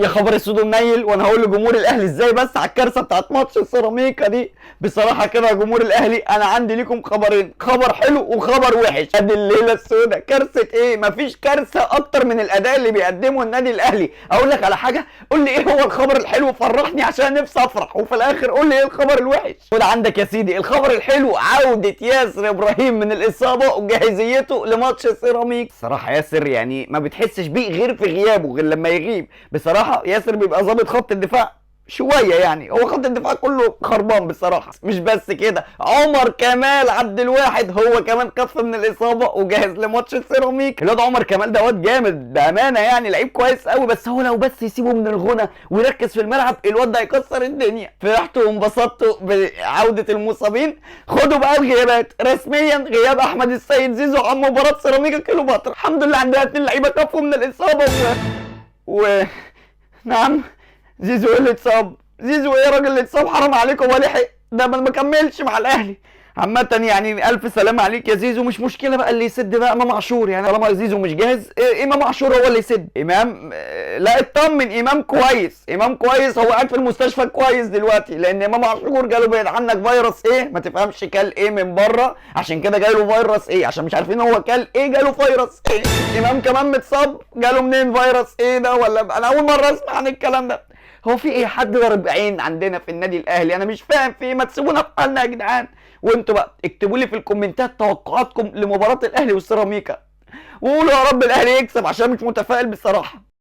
يا خبر اسود ومنيل، وانا هقول لجمهور الاهلي ازاي بس على الكارثه بتاعت ماتش السيراميكا دي. بصراحه كده يا جمهور الاهلي انا عندي ليكم خبرين، خبر حلو وخبر وحش. ادي الليله السوداء. كارثه ايه؟ مفيش كارثه اكتر من الاداء اللي بيقدمه النادي الاهلي. اقول لك على حاجه، قول لي ايه هو الخبر الحلو فرحني عشان نفسي افرح، وفي الاخر قول لي ايه الخبر الوحش. خد عندك يا سيدي الخبر الحلو، عوده ياسر ابراهيم من الاصابه وجاهزيته لماتش السيراميك. الصراحه ياسر يعني ما بتحسش بيه غير في غيابه، غير لما يغيب. بصراحه ياسر بيبقى ظابط خط الدفاع شويه، يعني هو خط الدفاع كله خربان بصراحه. مش بس كده، عمر كمال عبد الواحد هو كمان خف من الاصابه وجاهز لماتش السيراميك. الواد عمر كمال ده واد جامد بامانه، يعني لعيب كويس قوي، بس هو لو بس يسيبه من الغنى ويركز في الملعب الواد ده هيكسر الدنيا. فرحتوا وانبسطتوا بعوده المصابين. خدوا بقى الغيابات رسميا. غياب احمد السيد زيزو عن مباراه سيراميكا كليوباترا. الحمد لله عندنا 2 لعيبه كفوا من الاصابه نعم. زيزو ايه اللي اتصاب؟ زيزو ايه يا راجل اللي اتصاب؟ حرام عليكم، هو لحق ده ما كملش مع الاهلي. عامة يعني الف سلامة عليك يا زيزو. مش مشكلة بقى اللي يسد بقى امام عاشور، يعني طالما زيزو مش جاهز امام عاشور هو اللي يسد. امام لا اطمن، امام كويس، امام كويس، هو قاعد في المستشفى كويس دلوقتي، لان امام عاشور جاله بعيد عنك فيروس ايه ما تفهمش، كل ايه من بره، عشان كده جاله فيروس ايه، عشان مش عارفين هو كل ايه جاله فيروس ايه. امام كمان متصاب، جاله منين فيروس ايه ده؟ ولا انا اول مرة اسمع عن الكلام ده. هو في ايه؟ حد ضرب عين عندنا في النادي الاهلي؟ انا مش فاهم في ايه. ما تسيبونا في حالنا يا جدعان. وانتوا بقى اكتبوا لي في الكومنتات توقعاتكم لمباراة الاهلي والسيراميكا، وقولوا يا رب الاهلي يكسب عشان مش متفائل بصراحة.